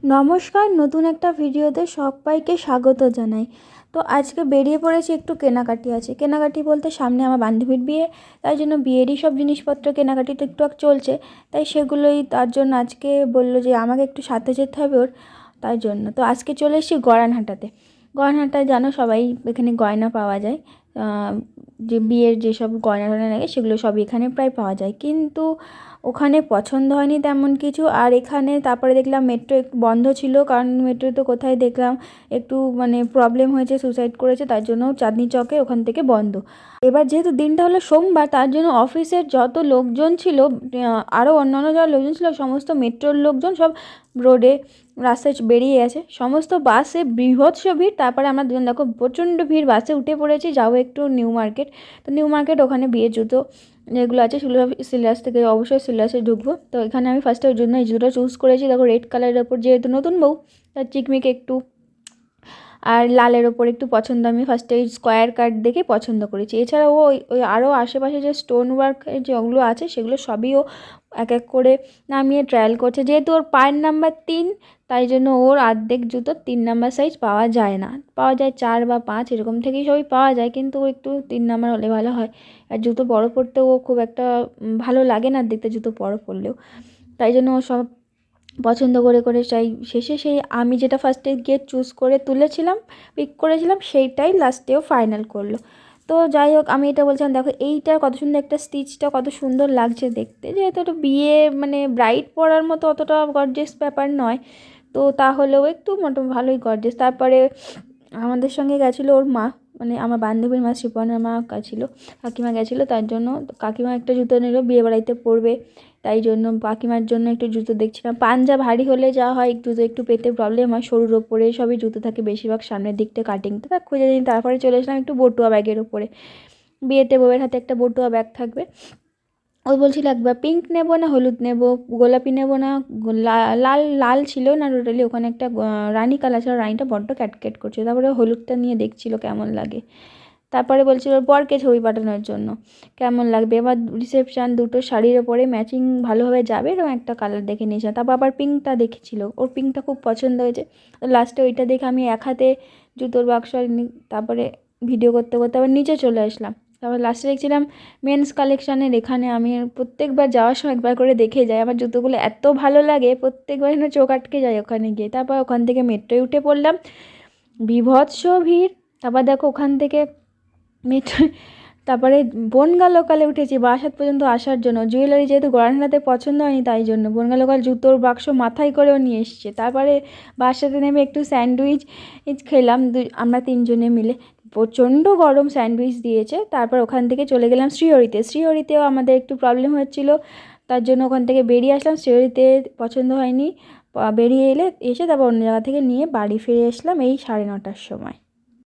নমস্কার, নতুন একটা ভিডিওতে সবাইকে স্বাগত জানাই। তো আজকে বেরিয়ে পড়েছি, একটু কেনাকাটি আছে। কেনাকাটি বলতে সামনে আমার বান্ধবীর বিয়ে, তাই জন্য বিয়েরই সব জিনিসপত্র কেনাকাটি টুকটাক চলছে। তাই সেগুলোই, তার জন্য আজকে বললো যে আমাকে একটু সাথে যেতে হবে ওর, তাই জন্য। তো আজকে চলে এসেছি গড়ানহাটাতে। গড়ানহাটায় জানো সবাই, এখানে গয়না পাওয়া যায়। যে বিয়ের যেসব গয়না টয়না লাগে সেগুলো সব এখানে প্রায় পাওয়া যায়, কিন্তু ওখানে পছন্দ হয়নি তেমন কিছু। আর এখানে তারপরে দেখলাম মেট্রো বন্ধ ছিল, কারণ মেট্রো তো কোথায় দেখলাম একটু প্রবলেম হয়েছে, সুসাইড করেছে, তার জন্য চাঁদনি চকে ওখান থেকে বন্ধ। এবার যেহেতু দিনটা হলো সোমবার, তার জন্য অফিসের যত লোকজন ছিল, আরও অন্যান্য যারা লোকজন ছিল, সমস্ত মেট্রোর লোকজন সব রোডে রাস্তায় বেরিয়ে গেছে। সমস্ত বাসে বীভৎস ভিড়। তারপরে আমরা দুজন দেখো প্রচণ্ড ভিড়, বাসে উঠে পড়েছি, যাবো একটু নিউ মার্কেট। তো নিউ মার্কেট ওখানে বিয়ের জুতো যেগুলো আছে সেগুলো সিলাস থেকে অবশ্যই সিলাসে ঢুকবো। তো এখানে আমি ফার্স্টে ওই জন্য এই জুতোটা চুজ করেছি। দেখো রেড কালারের ওপর, যেহেতু নতুন বউ তার চিকমিক একটু, আর লালের ওপর একটু পছন্দ। আমি ফার্স্টে এই স্কোয়ার কাট দেখে পছন্দ করেছি। এছাড়াও ওই ওই আরও আশেপাশে যে স্টোন ওয়ার্কের যেগুলো আছে সেগুলো সবই ও এক এক করে নামিয়ে ট্রায়াল করছে। যেহেতু ওর পায়ের নাম্বার 3, তাই জন্য ওর অর্ধেক জুতো 3 নাম্বার সাইজ পাওয়া যায় না, পাওয়া যায় 4 বা 5 এরকম থেকেই সবই পাওয়া যায়, কিন্তু ও একটু 3 নাম্বার হলে ভালো হয়। আর জুতো বড় পরতেও ও খুব একটা ভালো লাগে না দেখতে জুতো বড় পরলেও, তাই জন্য ও সব পছন্দ করে করে চাই। শেষে সেই আমি যেটা ফার্স্টে গিয়ে চুজ করে তুলেছিলাম, পিক করেছিলাম, সেইটাই লাস্টেও ফাইনাল করলো। তো যাই হোক, আমি এটা বলছিলাম দেখো এইটার কত সুন্দর, একটা স্টিচটা কত সুন্দর লাগছে দেখতে। যেহেতু একটা বিয়ে ব্রাইড পরার মতো অতটা গর্জিয়াস ব্যাপার নয়, তো তাহলেও একটু ভালোই গর্জিয়াস। তারপরে আমাদের সঙ্গে গেছিলো ওর মা, আমার বান্ধবীর মা, শিপনের মা গেছিলো, কাকিমা গেছিলো। তার জন্য কাকিমা একটা জুতো নিল, বিয়ে বাড়িতে পরবে, তাই জন্য কাকিমার জন্য একটু জুতো দেখছিলাম। পাঞ্জা ভারী হলে যা হয়, জুতো একটু পেতে প্রবলেম হয়, সরুর ওপরে সবই জুতো থাকে বেশিরভাগ, সামনের দিকটা কাটিংটা তা খুঁজে নিই। তারপরে চলে এসলাম একটু বটুয়া ব্যাগের ওপরে। বিয়েতে বউয়ের হাতে একটা বটুয়া ব্যাগ থাকবে। ওই বলছিল একবার পিঙ্ক নেবো না হলুদ নেবো, গোলাপি নেবো না লাল। লাল ছিল না টোটালি, ওখানে একটা রানী কালার ছিল, রানীটা বড্ড ক্যাটক্যাট করছে। তারপরে হলুদটা নিয়ে দেখছিল কেমন লাগে। তারপরে বলছিল বরকে ছবি পাঠানোর জন্য কেমন লাগবে। এবার রিসেপশান দুটো শাড়ির ওপরে ম্যাচিং ভালোভাবে যাবে এরকম একটা কালার দেখে নিয়েছিলাম। তারপর আবার পিঙ্কটা দেখেছিল, ওর পিঙ্কটা খুব পছন্দ হয়েছে। লাস্টে ওইটা দেখে আমি এক হাতে জুতোর বাক্স তারপরে ভিডিও করতে করতে আবার নিচে চলে আসলাম। তারপর লাস্টে দেখছিলাম মেন্স কালেকশানের। এখানে আমি প্রত্যেকবার যাওয়ার সময় একবার করে দেখে যাই, আমার জুতোগুলো এত ভালো লাগে, প্রত্যেকবার যেন চোখ আটকে যায় ওখানে গিয়ে। তারপর ওখান থেকে মেট্রোয় উঠে পড়লাম, বীভৎস ভিড়। তারপর দেখো ওখান থেকে মেট্রো, তারপরে বনগা লোকালে উঠেছি বারাসাত পর্যন্ত আসার জন্য। জুয়েলারি যেহেতু গড়ানহাটাতে পছন্দ হয়নি, তাই জন্য বনগা লোকাল জুতোর বাক্স মাথায় করেও নিয়ে এসছে। তারপরে বারাসাতে নেমে একটু স্যান্ডউইচ খেলাম, আমরা 3 জনে মিলে। প্রচণ্ড গরম স্যান্ডউইচ দিয়েছে। তারপর ওখান থেকে চলে গেলাম শ্রীহরিতে। শ্রীহরিতেও আমাদের একটু প্রবলেম হচ্ছিলো, তার জন্য ওখান থেকে বেরিয়ে আসলাম। শ্রীহরিতে পছন্দ হয়নি, বেরিয়ে এসে তারপর অন্য জায়গা থেকে নিয়ে বাড়ি ফিরে আসলাম এই 9:30টার সময়।